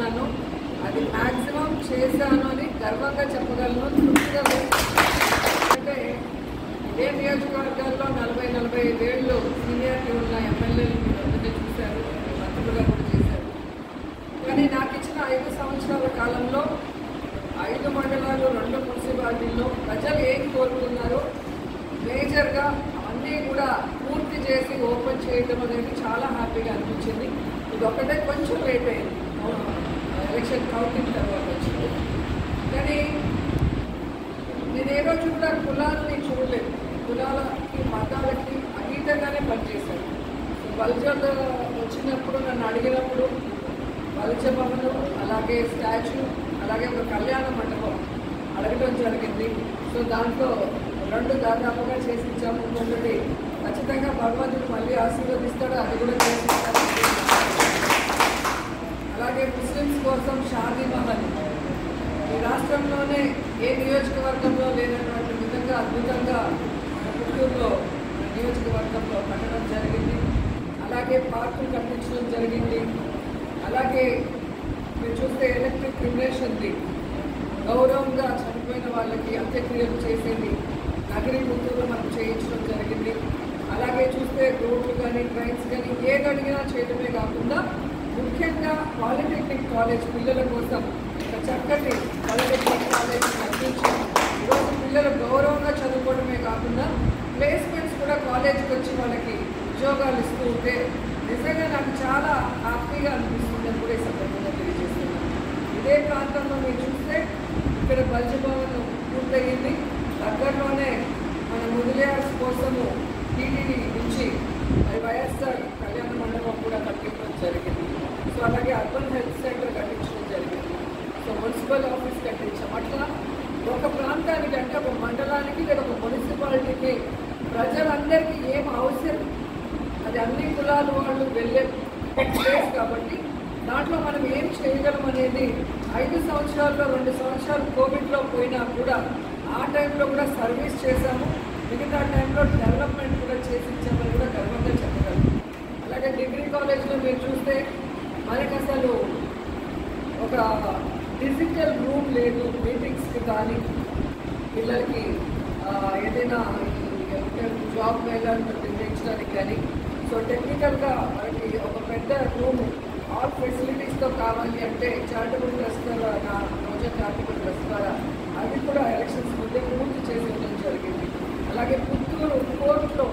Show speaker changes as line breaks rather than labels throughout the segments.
ఉన్నాను, అది మ్యాక్సిమం చేశాను అని గర్వంగా చెప్పగలను. తృప్తిగా అంటే ఇదే నియోజకవర్గాల్లో 40-45 ఏళ్ళు సీనియారిటీ ఉన్న ఎమ్మెల్యేలు మీరు అందరినీ చూశారు, మంత్రులుగా కూడా చేశారు. కానీ నాకు ఇచ్చిన 5 సంవత్సరాల కాలంలో 5 మండలాలు 2 మున్సిపాలిటీల్లో ప్రజలు ఏం కోరుకున్నారో మేజర్గా అవన్నీ కూడా పూర్తి చేసి ఓపెన్ చేయడం అనేది చాలా హ్యాపీగా అనిపించింది. ఇది ఒకటే కొంచెం లేట్ అయింది, ఎలక్షన్ కౌంటింగ్ తర్వాత వచ్చింది. కానీ నేను ఏ రోజు కూడా కులాలని చూడలేదు, కులాలకి మతాలకి అతీతంగానే పనిచేశాను. బల్జలు వచ్చినప్పుడు నన్ను అడిగినప్పుడు బల్జ భవనం, అలాగే స్టాచ్యూ, అలాగే ఒక కళ్యాణ మండపం అడగడం జరిగింది. సో దాంట్లో 2 దాదాపుగా చేసి ఇచ్చాము. ఇంకొకటి ఖచ్చితంగా భగవంతుడు మళ్ళీ ఆశీర్వదిస్తాడు, అది కూడా చేసి ఇస్తాడు. అలాగే ముస్లిమ్స్ కోసం షాదీ మహల్ ఈ రాష్ట్రంలోనే ఏ నియోజకవర్గంలో లేనటువంటి విధంగా అద్భుతంగా పుత్తూరులో నియోజకవర్గంలో కట్టడం జరిగింది. అలాగే పార్కులు కట్టించడం జరిగింది. అలాగే మీరు చూస్తే ఎలక్ట్రిక్ క్రిమినేషన్ది గౌరవంగా చనిపోయిన వాళ్ళకి అంత్యక్రియలు చేసేది నగరి పుత్తూరులో మనం చేయించడం జరిగింది. అలాగే చూస్తే రోడ్లు కానీ ట్రైన్స్ కానీ ఏది అడిగినా చేయడమే కాకుండా ముఖ్యంగా పాలిటెక్నిక్ కాలేజ్ పిల్లల కోసం ఒక చక్కటి పాలిటెక్నిక్ కాలేజ్ కట్టించి ఈరోజు పిల్లలు గౌరవంగా చదువుకోవడమే కాకుండా ప్లేస్మెంట్స్ కూడా కాలేజీకి వచ్చి వాళ్ళకి ఉద్యోగాలు ఇస్తూ ఉంటే నిజంగా నాకు చాలా హ్యాపీగా అనిపిస్తుందని కూడా ఈ సందర్భంగా తెలియజేస్తున్నాను. ఇదే ప్రాంతంలో మీరు చూస్తే ఇక్కడ బల్జ భవన్ పూర్తయింది. దగ్గరలోనే మన ముదిలేయర్స్ కోసము టీటీడీ నుంచి మరి వైఎస్ఆర్ కళ్యాణ మండపం కూడా కట్టించడం జరిగింది. సో అలాగే అర్బన్ హెల్త్ సెంటర్ కట్టించడం జరిగింది. సో మున్సిపల్ ఆఫీస్ కట్టించాం. అట్లా ఒక ప్రాంతానికి అంటే ఒక మండలానికి లేదా ఒక మున్సిపాలిటీకి ప్రజలందరికీ ఏం అవసరం అది అన్ని కులాల వాళ్ళు వెళ్ళే ప్లేస్ కాబట్టి దాంట్లో మనం ఏం చేయగలం అనేది 5 సంవత్సరాల్లో 2 సంవత్సరాలు కోవిడ్లో పోయినా కూడా ఆ టైంలో కూడా సర్వీస్ చేశాము. మిగతా టైంలో డెవలప్మెంట్ కూడా చేసి ఇచ్చామని కూడా గర్వంగా చెప్పగలం. అలాగే డిగ్రీ కాలేజ్లో మీరు చూస్తే మనకి అసలు ఒక డిజిటల్ రూమ్ లేదు మీటింగ్స్కి కానీ పిల్లలకి ఏదైనా జాబ్ మేళాన్ని నిర్వహించడానికి కానీ. సో టెక్నికల్గా మనకి ఒక పెద్ద రూమ్ ఆల్ ఫెసిలిటీస్తో కావాలి అంటే చారిటబుల్ ట్రస్ట్ ద్వారా రోజా చారిటబుల్ ట్రస్ట్ ద్వారా అది కూడా ఎలక్షన్స్ ముందే పూర్తి చేసేయడం జరిగింది. అలాగే పుత్తూరు కోర్టులో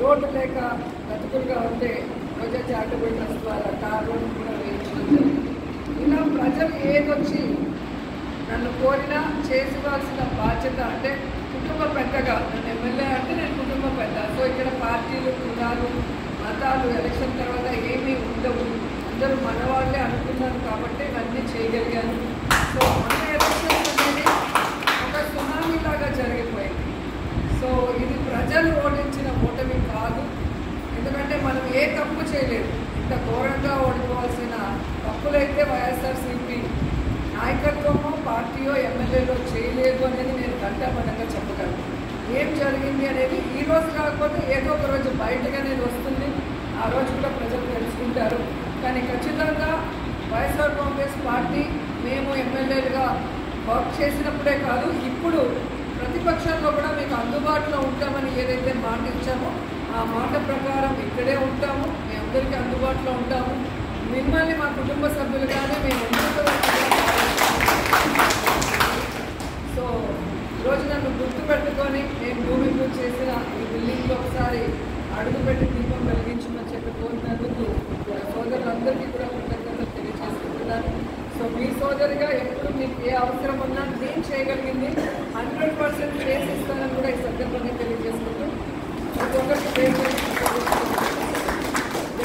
రోడ్డు లేక బతుకులుగా ఉంటే రోజా చారిటబుల్ ట్రస్ట్ ద్వారా టార్ రోడ్డు కూడా వేయించడం జరిగింది. ఇలా ప్రజలు ఏదొచ్చి నన్ను కోరినా చేసుకోవాల్సిన బాధ్యత అంటే కుటుంబ పెద్దగా నన్ను ఎమ్మెల్యే అంటే నేను కుటుంబ పెద్ద. సో ఇక్కడ పార్టీలు కులాలు మతాలు ఎలక్షన్ తర్వాత ఏమీ ఉండవు, అందరూ మనవాళ్ళే అనుకున్నాను కాబట్టి ఇవన్నీ చేయగలిగాను. సో మన ఎలక్షన్ అనేది ఒక సునామీ లాగా జరిగిపోయింది. సో ఇది ప్రజలు ఓడించిన ఓటమి కాదు, ఎందుకంటే మనం ఏ తప్పు చేయలేదు. ఇంత ఘోరంగా ఓడిపోవాల్సిన తప్పులైతే వైఎస్ఆర్సీపీ నాయకత్వమో పార్టీయో ఎమ్మెల్యేలో చేయలేదు అనేది నేను ఘంటాపథంగా చెప్పగలను. ఏం జరిగింది అనేది ఈ రోజు కాకపోతే ఏదో ఒక రోజు బయటగా అనేది వస్తుంది, ఆ రోజు కూడా ప్రజలు తెలుసుకుంటారు. కానీ ఖచ్చితంగా వైఎస్ఆర్ కాంగ్రెస్ పార్టీ మేము ఎమ్మెల్యేలుగా వర్క్ చేసినప్పుడే కాదు, ఇప్పుడు ప్రతిపక్షంలో కూడా మీకు అందుబాటులో ఉంటామని ఏదైతే మాట ఇచ్చామో ఆ మాట ప్రకారం ఇక్కడే ఉంటాము, మీ అందరికీ అందుబాటులో ఉంటాము. మిమ్మల్ని మా కుటుంబ సభ్యులుగానే మేము సో ఈరోజు నన్ను గుర్తుపెట్టుకొని నేను భూమి పూజ చేసిన ఈ బిల్డింగ్లో ఒకసారి అడుగుపెట్టి దీపం వెలిగించమని చెప్పి కోరినందుకు సోదరులందరికీ కూడా కృతజ్ఞతలు తెలియజేసుకుంటున్నాను. సో మీ సోదరిగా ఎప్పుడు మీకు ఏ అవసరం ఉన్నా నేను చేయగలిగింది 100% చేసిస్తానని కూడా ఈ సందర్భంగా తెలియజేసుకుంటూ ప్రతి ఒక్కరికి